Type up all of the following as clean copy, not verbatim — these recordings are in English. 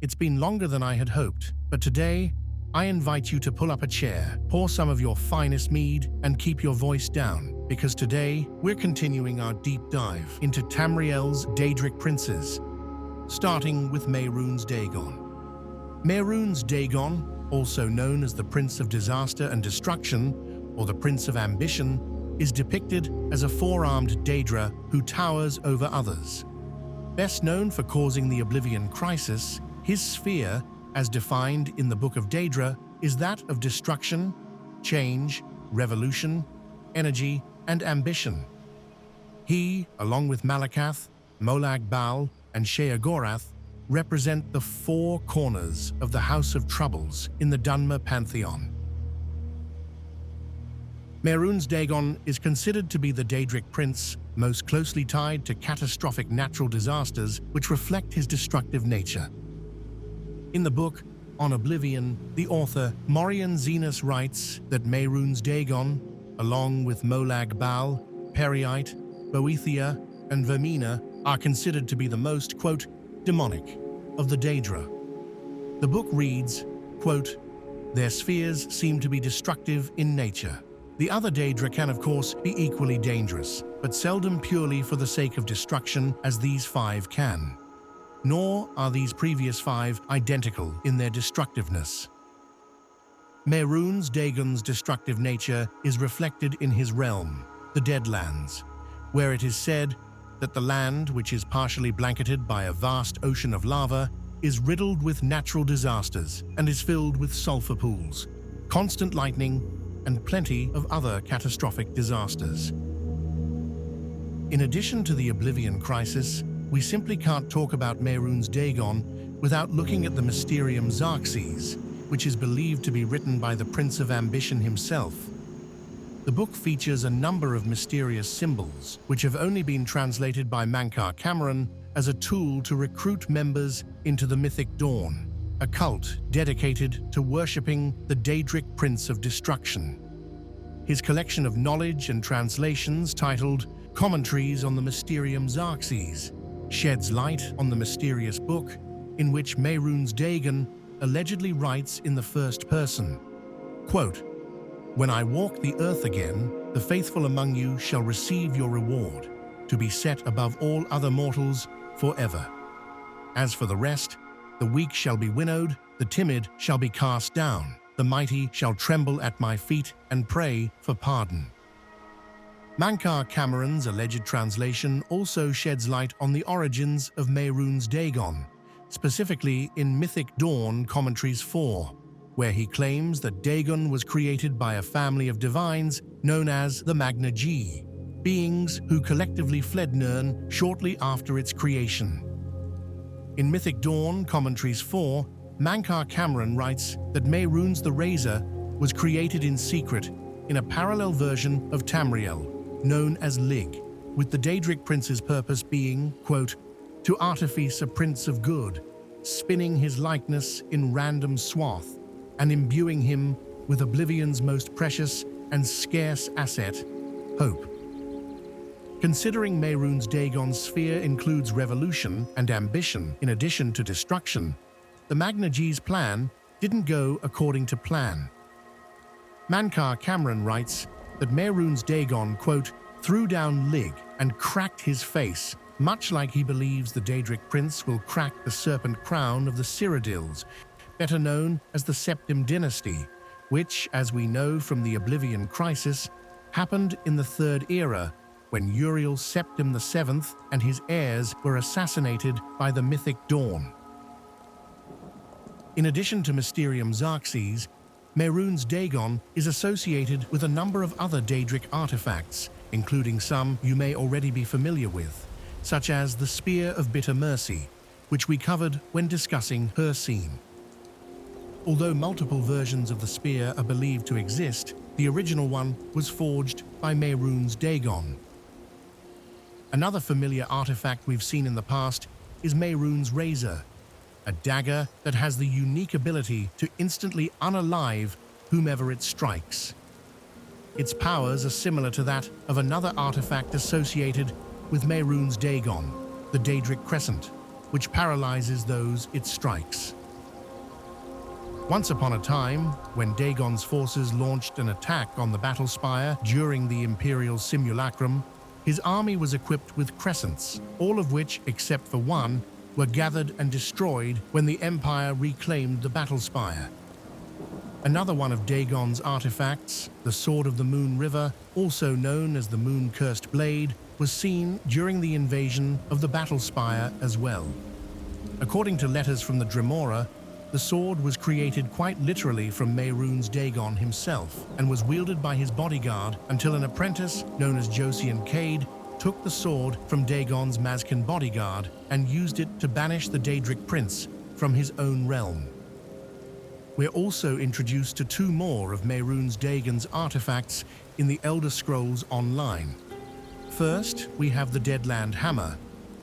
It's been longer than I had hoped, but today, I invite you to pull up a chair, pour some of your finest mead, and keep your voice down, because today, we're continuing our deep dive into Tamriel's Daedric Princes, starting with Mehrunes Dagon. Mehrunes Dagon, also known as the Prince of Disaster and Destruction, or the Prince of Ambition, is depicted as a four-armed Daedra who towers over others. Best known for causing the Oblivion crisis, his sphere, as defined in the Book of Daedra, is that of destruction, change, revolution, energy, and ambition. He, along with Malakath, Molag Bal, and Sheogorath, represent the four corners of the House of Troubles in the Dunmer pantheon. Mehrunes Dagon is considered to be the Daedric prince most closely tied to catastrophic natural disasters which reflect his destructive nature. In the book, On Oblivion, the author Morian Zenas writes that Mehrunes Dagon, along with Molag Bal, Periite, Boethia, and Vermina, are considered to be the most, quote, demonic of the Daedra. The book reads, quote, their spheres seem to be destructive in nature. The other Daedra can, of course, be equally dangerous, but seldom purely for the sake of destruction as these five can. Nor are these previous five identical in their destructiveness. Mehrunes Dagon's destructive nature is reflected in his realm, the Deadlands, where it is said that the land, which is partially blanketed by a vast ocean of lava, is riddled with natural disasters and is filled with sulfur pools, constant lightning, and plenty of other catastrophic disasters. In addition to the Oblivion crisis, we simply can't talk about Mehrunes Dagon without looking at the Mysterium Xerxes, which is believed to be written by the Prince of Ambition himself. The book features a number of mysterious symbols, which have only been translated by Mankar Cameron as a tool to recruit members into the Mythic Dawn, a cult dedicated to worshipping the Daedric Prince of Destruction. His collection of knowledge and translations, titled Commentaries on the Mysterium Xerxes, sheds light on the mysterious book in which Mehrunes Dagon allegedly writes in the first person, quote, when I walk the earth again, the faithful among you shall receive your reward, to be set above all other mortals forever. As for the rest, the weak shall be winnowed, the timid shall be cast down, the mighty shall tremble at my feet and pray for pardon. Mankar Cameron's alleged translation also sheds light on the origins of Mehrunes Dagon, specifically in Mythic Dawn Commentaries 4, where he claims that Dagon was created by a family of divines known as the Magna G, beings who collectively fled Nirn shortly after its creation. In Mythic Dawn Commentaries 4, Mankar Cameron writes that Mehrunes the Razor was created in secret in a parallel version of Tamriel, known as Lig, with the Daedric prince's purpose being, quote, to artifice a prince of good, spinning his likeness in random swath, and imbuing him with Oblivion's most precious and scarce asset, hope. Considering Mehrunes Dagon's sphere includes revolution and ambition in addition to destruction, the Magna G's plan didn't go according to plan. Mankar Cameron writes that Mehrunes Dagon, quote, threw down Lig and cracked his face, much like he believes the Daedric prince will crack the serpent crown of the Cyrodiils, better known as the Septim dynasty, which, as we know from the Oblivion crisis, happened in the Third Era, when Uriel Septim VII and his heirs were assassinated by the Mythic Dawn. In addition to Mysterium Xerxes, Mehrunes Dagon is associated with a number of other Daedric artifacts, including some you may already be familiar with, such as the Spear of Bitter Mercy, which we covered when discussing Hircine. Although multiple versions of the spear are believed to exist, the original one was forged by Mehrunes Dagon. Another familiar artifact we've seen in the past is Mehrunes' Razor, a dagger that has the unique ability to instantly unalive whomever it strikes. Its powers are similar to that of another artifact associated with Mehrunes Dagon, the Daedric Crescent, which paralyzes those it strikes. Once upon a time, when Dagon's forces launched an attack on the battle spire during the Imperial Simulacrum, his army was equipped with crescents, all of which, except for one, were gathered and destroyed when the Empire reclaimed the battle spire. Another one of Dagon's artifacts, the Sword of the Moon River, also known as the Moon-Cursed Blade, was seen during the invasion of the battle spire as well. According to letters from the Dremora, the sword was created quite literally from Mehrunes Dagon himself and was wielded by his bodyguard until an apprentice known as Josian Cade took the sword from Dagon's Mazcan bodyguard and used it to banish the Daedric Prince from his own realm. We're also introduced to two more of Mehrunes Dagon's artifacts in the Elder Scrolls Online. First, we have the Deadland Hammer,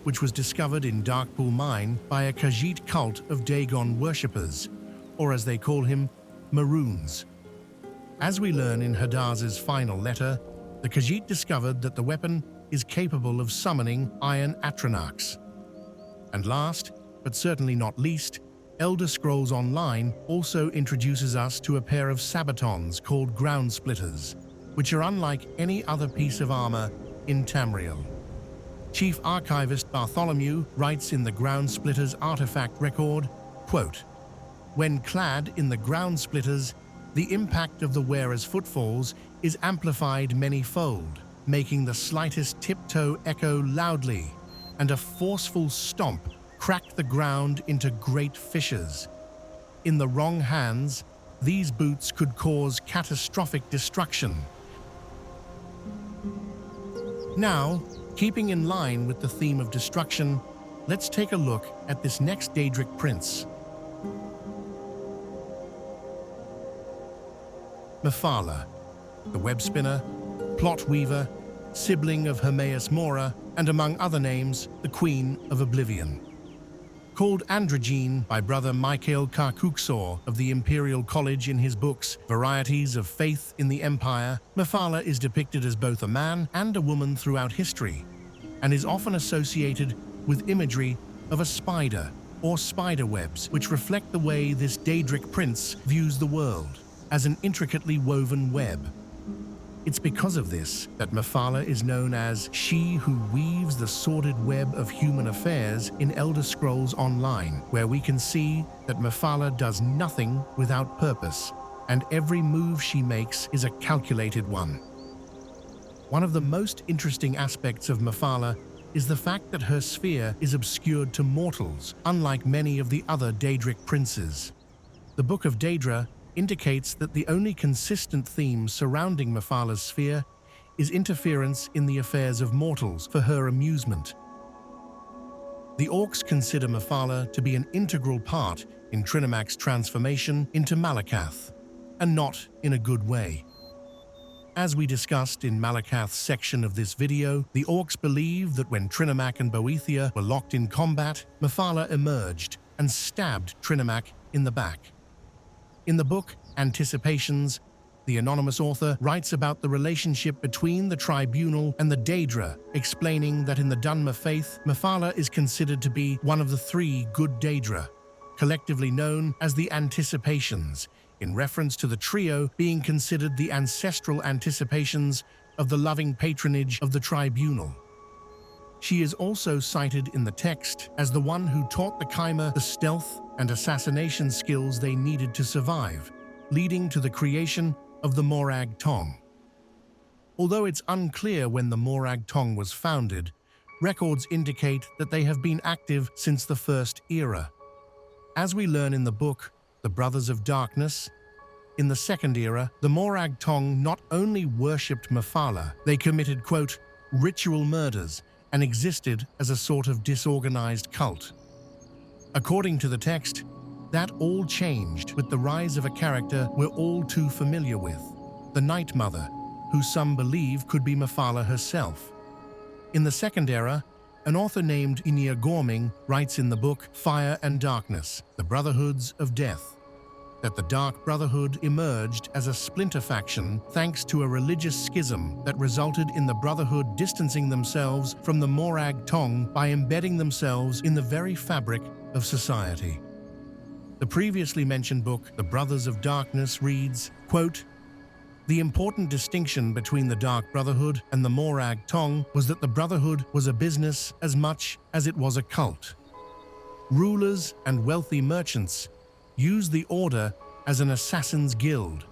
which was discovered in Darkpool Mine by a Khajiit cult of Dagon worshippers, or as they call him, Mehrunes. As we learn in Hadaz's final letter, the Khajiit discovered that the weapon is capable of summoning iron Atronachs. And last, but certainly not least, Elder Scrolls Online also introduces us to a pair of sabatons called Ground Splitters, which are unlike any other piece of armor in Tamriel. Chief Archivist Bartholomew writes in the Ground Splitters artifact record, quote, "When clad in the Ground Splitters, the impact of the wearer's footfalls is amplified many-fold, making the slightest tiptoe echo loudly, and a forceful stomp crack the ground into great fissures. In the wrong hands, these boots could cause catastrophic destruction." Now, keeping in line with the theme of destruction, let's take a look at this next Daedric prince. Mephala, the web spinner, plot weaver, sibling of Hermaeus Mora, and among other names, the Queen of Oblivion. Called androgyne by brother Michael Karkuksor of the Imperial College in his books Varieties of Faith in the Empire, Mephala is depicted as both a man and a woman throughout history, and is often associated with imagery of a spider or spider webs, which reflect the way this Daedric prince views the world, as an intricately woven web. It's because of this that Mephala is known as she who weaves the sordid web of human affairs in Elder Scrolls Online, where we can see that Mephala does nothing without purpose, and every move she makes is a calculated one. One of the most interesting aspects of Mephala is the fact that her sphere is obscured to mortals, unlike many of the other Daedric princes. The Book of Daedra indicates that the only consistent theme surrounding Mephala's sphere is interference in the affairs of mortals for her amusement. The Orcs consider Mephala to be an integral part in Trinamach's transformation into Malakath, and not in a good way. As we discussed in Malakath's section of this video, the Orcs believe that when Trinamach and Boethia were locked in combat, Mephala emerged and stabbed Trinamach in the back. In the book Anticipations, the anonymous author writes about the relationship between the Tribunal and the Daedra, explaining that in the Dunmer faith, Mephala is considered to be one of the three good Daedra, collectively known as the Anticipations, in reference to the trio being considered the ancestral anticipations of the loving patronage of the Tribunal. She is also cited in the text as the one who taught the Chimer the stealth and assassination skills they needed to survive, leading to the creation of the Morag Tong. Although it's unclear when the Morag Tong was founded, records indicate that they have been active since the First Era. As we learn in the book, The Brothers of Darkness, in the Second Era, the Morag Tong not only worshipped Mephala, they committed, quote, ritual murders and existed as a sort of disorganized cult. According to the text, that all changed with the rise of a character we're all too familiar with, the Night Mother, who some believe could be Mephala herself. In the Second Era, an author named Inyar Gorming writes in the book Fire and Darkness, The Brotherhoods of Death, that the Dark Brotherhood emerged as a splinter faction thanks to a religious schism that resulted in the Brotherhood distancing themselves from the Morag Tong by embedding themselves in the very fabric of society. The previously mentioned book, The Brothers of Darkness, reads, quote, "The important distinction between the Dark Brotherhood and the Morag Tong was that the Brotherhood was a business as much as it was a cult. Rulers and wealthy merchants used the order as an assassin's guild.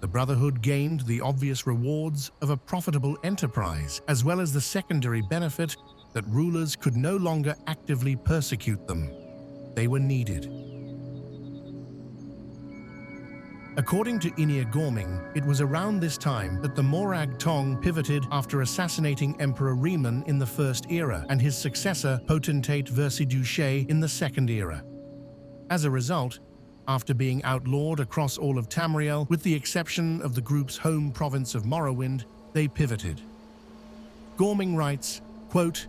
The Brotherhood gained the obvious rewards of a profitable enterprise, as well as the secondary benefit that rulers could no longer actively persecute them. They were needed." According to Inia Gorming, it was around this time that the Morag Tong pivoted after assassinating Emperor Riemann in the First Era and his successor Potentate Verciduce in the Second Era. As a result, after being outlawed across all of Tamriel, with the exception of the group's home province of Morrowind, they pivoted. Gorming writes, quote,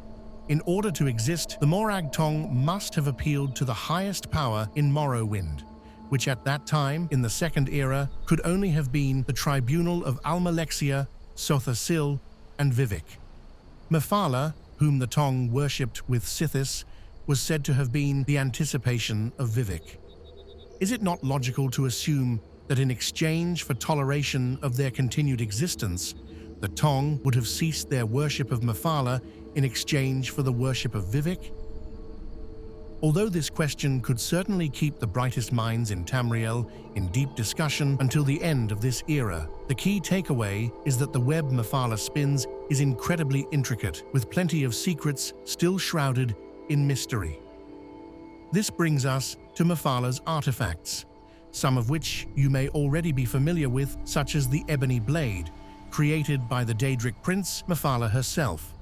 "In order to exist, the Morag Tong must have appealed to the highest power in Morrowind, which at that time, in the Second Era, could only have been the tribunal of Almalexia, Sotha Sil, and Vivec. Mephala, whom the Tong worshipped with Sithis, was said to have been the anticipation of Vivec. Is it not logical to assume that in exchange for toleration of their continued existence, the Tong would have ceased their worship of Mephala in exchange for the worship of Vivec? Although this question could certainly keep the brightest minds in Tamriel in deep discussion until the end of this era, the key takeaway is that the web Mephala spins is incredibly intricate, with plenty of secrets still shrouded in mystery. This brings us to Mephala's artifacts, some of which you may already be familiar with, such as the Ebony Blade, created by the Daedric Prince Mephala herself.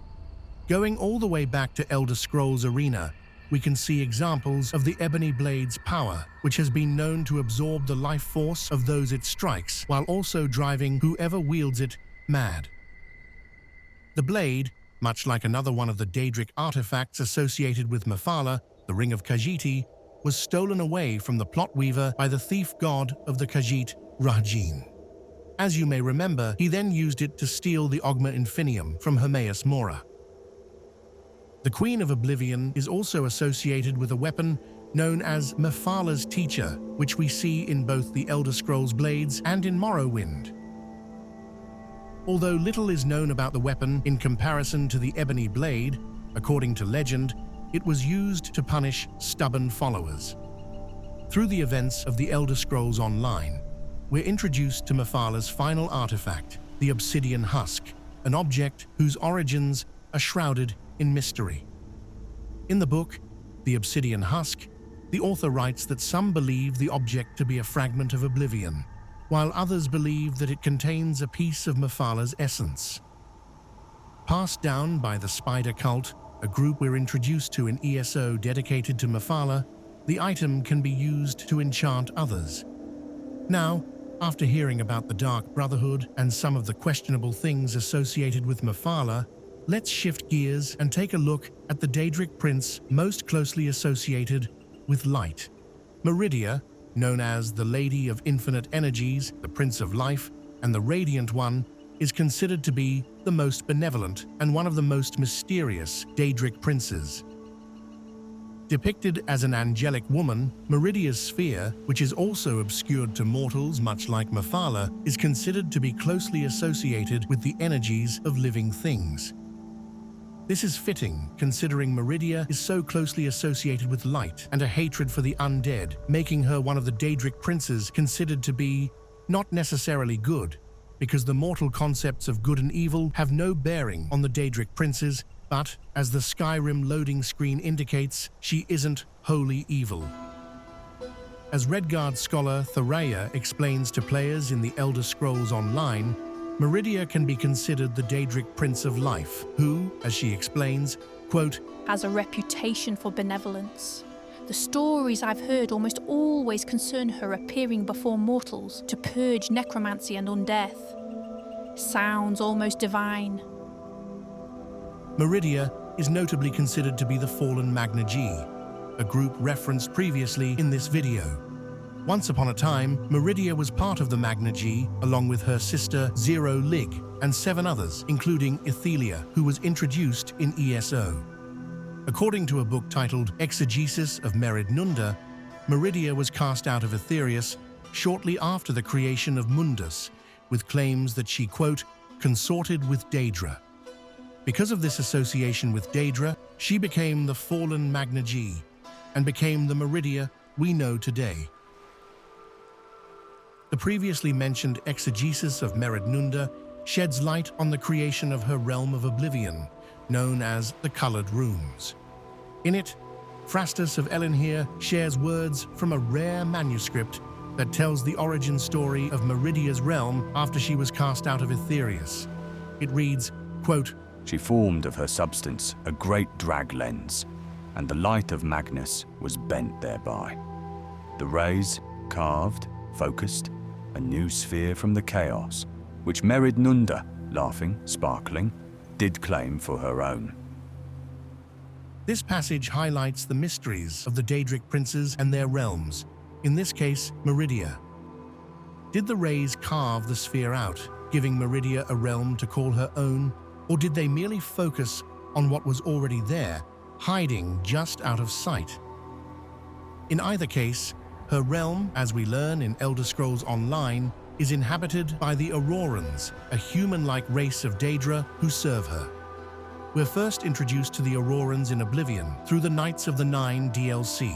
Going all the way back to Elder Scrolls Arena, we can see examples of the Ebony Blade's power, which has been known to absorb the life force of those it strikes, while also driving whoever wields it mad. The blade, much like another one of the Daedric artifacts associated with Mephala, the Ring of Khajiit, was stolen away from the plot weaver by the thief god of the Khajiit, Rahjin. As you may remember, he then used it to steal the Ogma Infinium from Hermaeus Mora. The Queen of Oblivion is also associated with a weapon known as Mephala's Teacher, which we see in both the Elder Scrolls Blades and in Morrowind. Although little is known about the weapon in comparison to the Ebony Blade, according to legend, it was used to punish stubborn followers. Through the events of the Elder Scrolls Online, we're introduced to Mephala's final artifact, the Obsidian Husk, an object whose origins are shrouded in mystery. In the book, The Obsidian Husk, the author writes that some believe the object to be a fragment of Oblivion, while others believe that it contains a piece of Mephala's essence. Passed down by the Spider Cult, a group we're introduced to in ESO dedicated to Mephala, the item can be used to enchant others. Now, after hearing about the Dark Brotherhood and some of the questionable things associated with Mephala, let's shift gears and take a look at the Daedric prince most closely associated with light. Meridia, known as the Lady of Infinite Energies, the Prince of Life, and the Radiant One, is considered to be the most benevolent and one of the most mysterious Daedric princes. Depicted as an angelic woman, Meridia's sphere, which is also obscured to mortals much like Mephala, is considered to be closely associated with the energies of living things. This is fitting, considering Meridia is so closely associated with light and a hatred for the undead, making her one of the Daedric princes considered to be not necessarily good, because the mortal concepts of good and evil have no bearing on the Daedric princes, but, as the Skyrim loading screen indicates, she isn't wholly evil. As Redguard scholar Thoraya explains to players in the Elder Scrolls Online, Meridia can be considered the Daedric Prince of Life, who, as she explains, quote, has a reputation for benevolence. The stories I've heard almost always concern her appearing before mortals to purge necromancy and undeath. Sounds almost divine. Meridia is notably considered to be the fallen Magna G, a group referenced previously in this video. Once upon a time, Meridia was part of the Magna G, along with her sister Zero Lig and 7 others, including Ethelia, who was introduced in ESO. According to a book titled Exegesis of Meridia, Meridia was cast out of Aetherius shortly after the creation of Mundus, with claims that she, quote, consorted with Daedra. Because of this association with Daedra, she became the fallen Magna G and became the Meridia we know today. The previously mentioned Exegesis of Meridia sheds light on the creation of her realm of Oblivion, known as the Colored Rooms. In it, Phrastus of Elenhir shares words from a rare manuscript that tells the origin story of Meridia's realm after she was cast out of Aetherius. It reads, quote, She formed of her substance a great drag lens, and the light of Magnus was bent thereby. The rays carved, focused, a new sphere from the chaos, which Meridia, laughing, sparkling, did claim for her own. This passage highlights the mysteries of the Daedric princes and their realms, in this case, Meridia. Did the rays carve the sphere out, giving Meridia a realm to call her own, or did they merely focus on what was already there, hiding just out of sight? In either case, her realm, as we learn in Elder Scrolls Online, is inhabited by the Aurorans, a human-like race of Daedra who serve her. We're first introduced to the Aurorans in Oblivion through the Knights of the Nine DLC,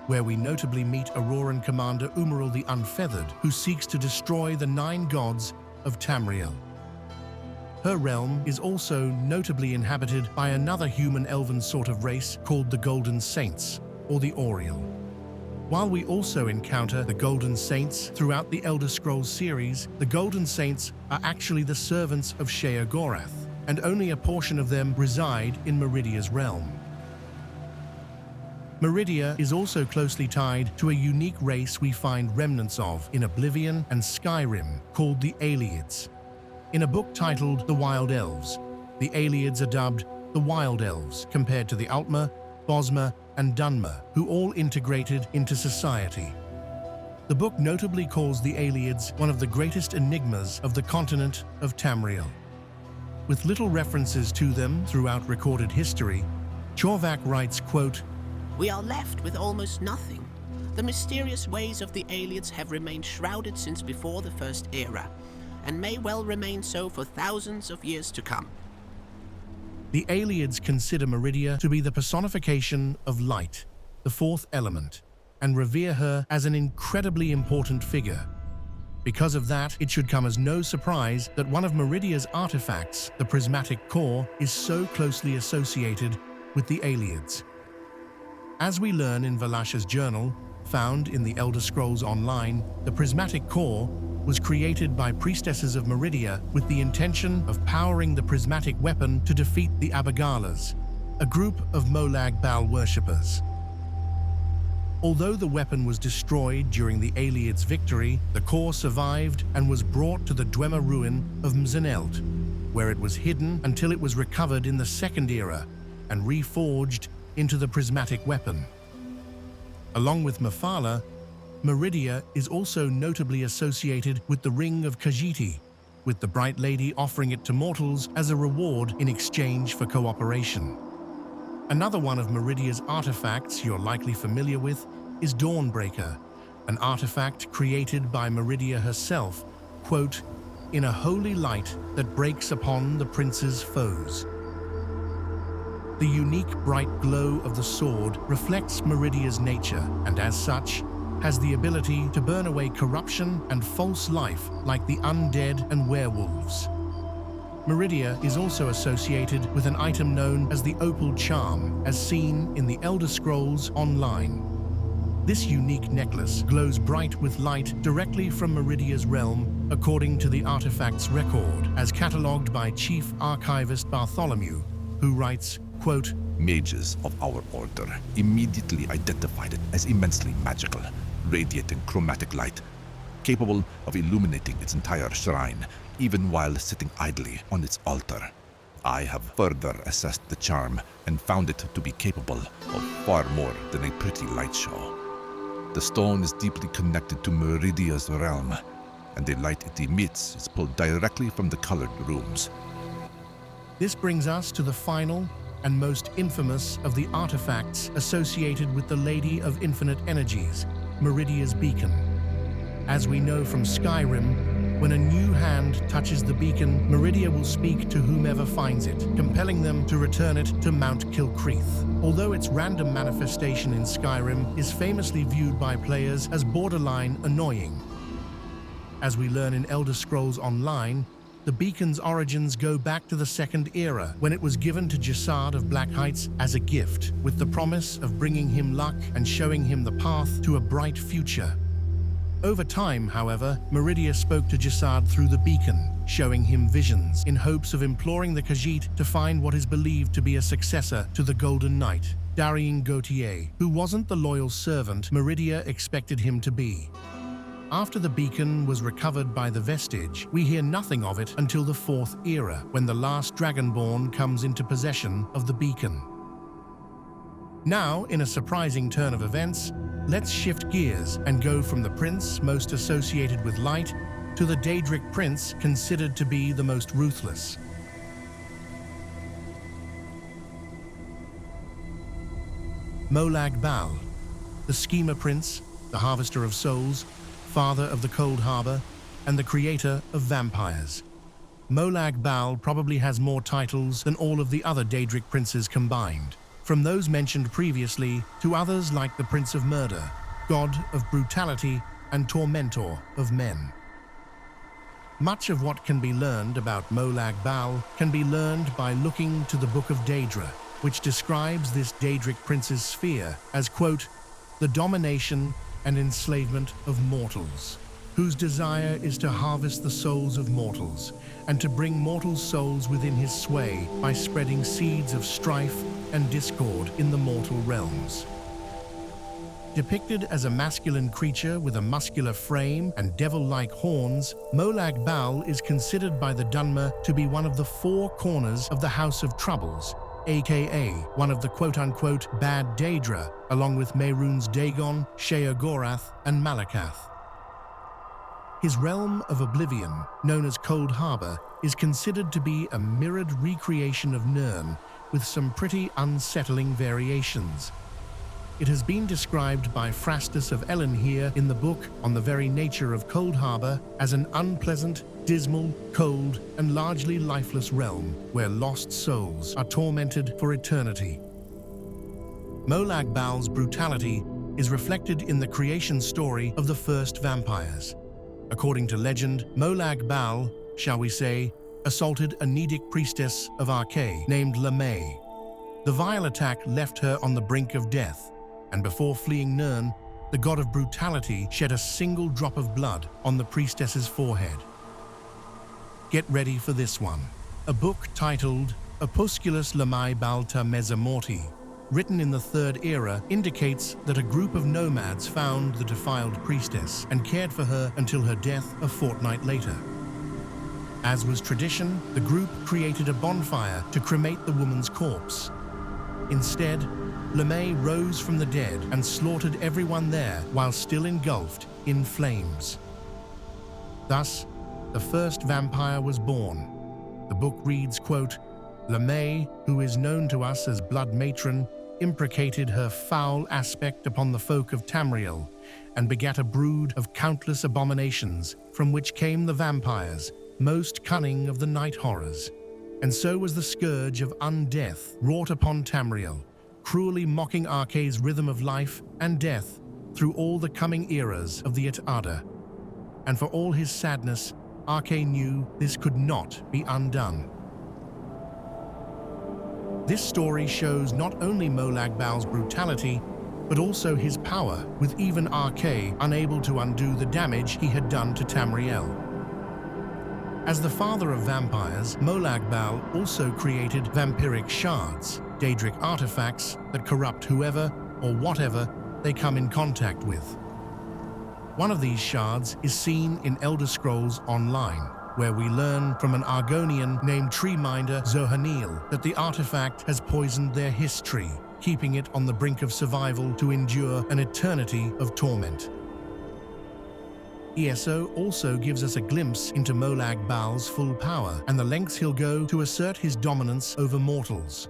where we notably meet Auroran commander Umaril the Unfeathered, who seeks to destroy the 9 gods of Tamriel. Her realm is also notably inhabited by another human-elven sort of race called the Golden Saints, or the Oriel. While we also encounter the Golden Saints throughout the Elder Scrolls series, the Golden Saints are actually the servants of Sheogorath, and only a portion of them reside in Meridia's realm. Meridia is also closely tied to a unique race we find remnants of in Oblivion and Skyrim, called the Ayleids. In a book titled The Wild Elves, the Ayleids are dubbed the Wild Elves compared to the Altmer, Bosmer, and Dunmer, who all integrated into society. The book notably calls the Ayleids one of the greatest enigmas of the continent of Tamriel. With little references to them throughout recorded history, Chorvac writes, quote, We are left with almost nothing. The mysterious ways of the Ayleids have remained shrouded since before the First Era, and may well remain so for thousands of years to come. The Ayleids consider Meridia to be the personification of light, the 4th element, and revere her as an incredibly important figure. Because of that, it should come as no surprise that one of Meridia's artifacts, the prismatic core, is so closely associated with the Ayleids. As we learn in Valasha's journal, found in the Elder Scrolls Online, the prismatic core was created by priestesses of Meridia with the intention of powering the prismatic weapon to defeat the Abagalas, a group of Molag Bal worshippers. Although the weapon was destroyed during the Ayleids' victory, the core survived and was brought to the Dwemer ruin of Mzenelt, where it was hidden until it was recovered in the Second Era and reforged into the prismatic weapon. Along with Mephala, Meridia is also notably associated with the Ring of Khajiit, with the Bright Lady offering it to mortals as a reward in exchange for cooperation. Another one of Meridia's artifacts you're likely familiar with is Dawnbreaker, an artifact created by Meridia herself, quote, in a holy light that breaks upon the prince's foes. The unique bright glow of the sword reflects Meridia's nature and, as such, has the ability to burn away corruption and false life like the undead and werewolves. Meridia is also associated with an item known as the Opal Charm, as seen in the Elder Scrolls Online. This unique necklace glows bright with light directly from Meridia's realm, according to the artifact's record, as catalogued by Chief Archivist Bartholomew, who writes, quote, Mages of our order immediately identified it as immensely magical, radiating chromatic light, capable of illuminating its entire shrine, even while sitting idly on its altar. I have further assessed the charm and found it to be capable of far more than a pretty light show. The stone is deeply connected to Meridia's realm, and the light it emits is pulled directly from the colored rooms. This brings us to the final and most infamous of the artifacts associated with the Lady of Infinite Energies, Meridia's beacon. As we know from Skyrim, when a new hand touches the beacon, Meridia will speak to whomever finds it, compelling them to return it to Mount Kilcreath. Although its random manifestation in Skyrim is famously viewed by players as borderline annoying. As we learn in Elder Scrolls Online, the beacon's origins go back to the Second Era, when it was given to Jesard of Black Heights as a gift, with the promise of bringing him luck and showing him the path to a bright future. Over time, however, Meridia spoke to Jesard through the beacon, showing him visions in hopes of imploring the Khajiit to find what is believed to be a successor to the Golden Knight, Darien Gautier, who wasn't the loyal servant Meridia expected him to be. After the beacon was recovered by the Vestige, we hear nothing of it until the Fourth Era, when the last Dragonborn comes into possession of the beacon. Now, in a surprising turn of events, let's shift gears and go from the prince most associated with light to the Daedric prince considered to be the most ruthless. Molag Bal, the Schemer Prince, the Harvester of Souls, father of the Cold Harbor, and the creator of vampires. Molag Bal probably has more titles than all of the other Daedric princes combined, from those mentioned previously to others like the Prince of Murder, God of Brutality, and Tormentor of Men. Much of what can be learned about Molag Bal can be learned by looking to the Book of Daedra, which describes this Daedric prince's sphere as, quote, the domination and enslavement of mortals, whose desire is to harvest the souls of mortals, and to bring mortal souls within his sway by spreading seeds of strife and discord in the mortal realms. Depicted as a masculine creature with a muscular frame and devil-like horns, Molag Bal is considered by the Dunmer to be one of the four corners of the House of Troubles, aka one of the quote-unquote bad Daedra, along with Mehrunes Dagon, Sheogorath, and Malakath. His realm of Oblivion, known as Cold Harbor, is considered to be a mirrored recreation of Nirn, with some pretty unsettling variations. It has been described by Phrastus of Ellenhere in the book On the Very Nature of Cold Harbor as an unpleasant, dismal, cold, and largely lifeless realm where lost souls are tormented for eternity. Molag Bal's brutality is reflected in the creation story of the first vampires. According to legend, Molag Bal, shall we say, assaulted a Nedic priestess of Arkay named Lemay. The vile attack left her on the brink of death, and before fleeing Nirn, the god of brutality shed a single drop of blood on the priestess's forehead. Get ready for this one. A book titled Opusculus Lemay Balta Mesamorti, written in the Third Era, indicates that a group of nomads found the defiled priestess and cared for her until her death a fortnight later. As was tradition, the group created a bonfire to cremate the woman's corpse. Instead, Lemay rose from the dead and slaughtered everyone there while still engulfed in flames. Thus, the first vampire was born. The book reads, quote, Lemay, who is known to us as Blood Matron, imprecated her foul aspect upon the folk of Tamriel and begat a brood of countless abominations, from which came the vampires, most cunning of the night horrors. And so was the scourge of undeath wrought upon Tamriel, cruelly mocking Arkay's rhythm of life and death through all the coming eras of the Et'ada. And for all his sadness, Arkay knew this could not be undone. This story shows not only Molag Bal's brutality, but also his power, with even Arkay unable to undo the damage he had done to Tamriel. As the father of vampires, Molag Bal also created vampiric shards, Daedric artifacts that corrupt whoever or whatever they come in contact with. One of these shards is seen in Elder Scrolls Online, where we learn from an Argonian named Treeminder Zohaneel that the artifact has poisoned their history, keeping it on the brink of survival to endure an eternity of torment. ESO also gives us a glimpse into Molag Bal's full power and the lengths he'll go to assert his dominance over mortals.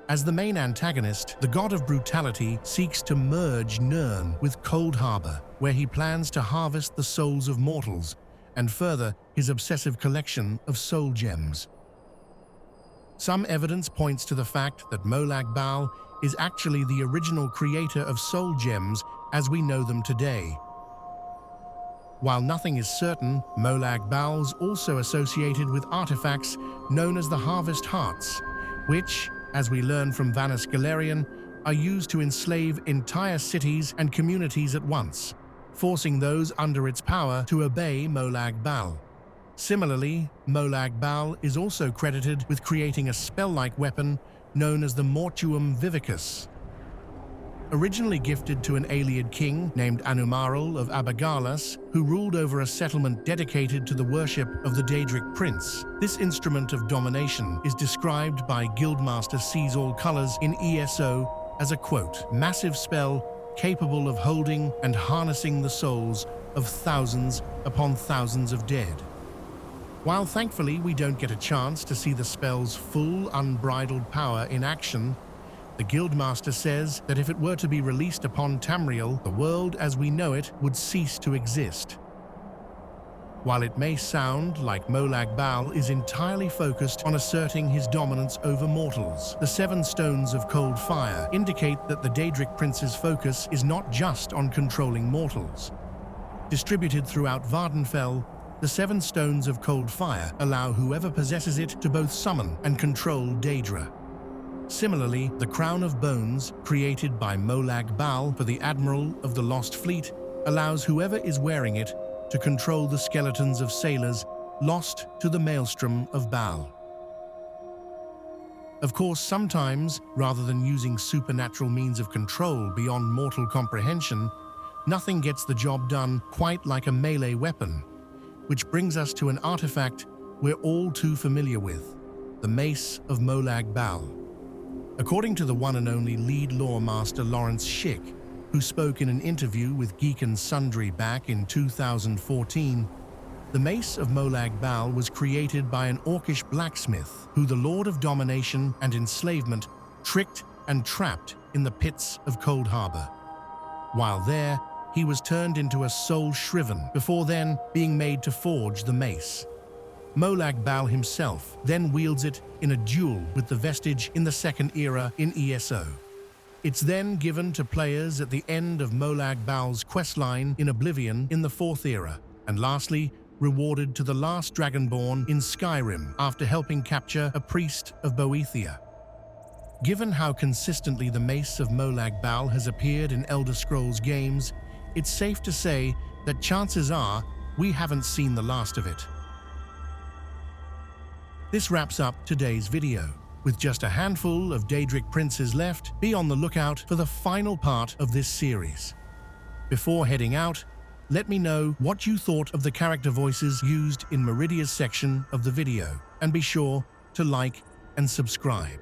As the main antagonist, the god of brutality seeks to merge Nirn with Cold Harbor, where he plans to harvest the souls of mortals and further his obsessive collection of soul gems. Some evidence points to the fact that Molag Bal is actually the original creator of soul gems as we know them today. While nothing is certain, Molag Bal's also associated with artifacts known as the Harvest Hearts, which, as we learn from Vanus Galerian, are used to enslave entire cities and communities at once, forcing those under its power to obey Molag Bal. Similarly, Molag Bal is also credited with creating a spell-like weapon known as the Mortuum Vivicus. Originally gifted to an Aeliad king named Anumaril of Abigalas, who ruled over a settlement dedicated to the worship of the Daedric Prince, this instrument of domination is described by Guildmaster Sees All Colors in ESO as a, quote, massive spell capable of holding and harnessing the souls of thousands upon thousands of dead. While thankfully we don't get a chance to see the spell's full, unbridled power in action, the Guildmaster says that if it were to be released upon Tamriel, the world as we know it would cease to exist. While it may sound like Molag Bal is entirely focused on asserting his dominance over mortals, the 7 Stones of Cold Fire indicate that the Daedric Prince's focus is not just on controlling mortals. Distributed throughout Vardenfell, the 7 Stones of Cold Fire allow whoever possesses it to both summon and control Daedra. Similarly, the Crown of Bones, created by Molag Bal for the Admiral of the Lost Fleet, allows whoever is wearing it to control the skeletons of sailors lost to the maelstrom of Bal. Of course, sometimes, rather than using supernatural means of control beyond mortal comprehension, nothing gets the job done quite like a melee weapon, which brings us to an artifact we're all too familiar with, the Mace of Molag Bal. According to the one and only lead lore master Lawrence Schick, who spoke in an interview with Geek and Sundry back in 2014, the Mace of Molag Bal was created by an Orcish blacksmith who the Lord of Domination and Enslavement tricked and trapped in the pits of Cold Harbor. While there, he was turned into a soul shriven before then being made to forge the mace. Molag Bal himself then wields it in a duel with the vestige in the Second Era in ESO. It's then given to players at the end of Molag Bal's questline in Oblivion in the Fourth Era, and lastly, rewarded to the last Dragonborn in Skyrim after helping capture a priest of Boethia. Given how consistently the Mace of Molag Bal has appeared in Elder Scrolls games, it's safe to say that chances are we haven't seen the last of it. This wraps up today's video. With just a handful of Daedric Princes left, be on the lookout for the final part of this series. Before heading out, let me know what you thought of the character voices used in Meridia's section of the video, and be sure to like and subscribe.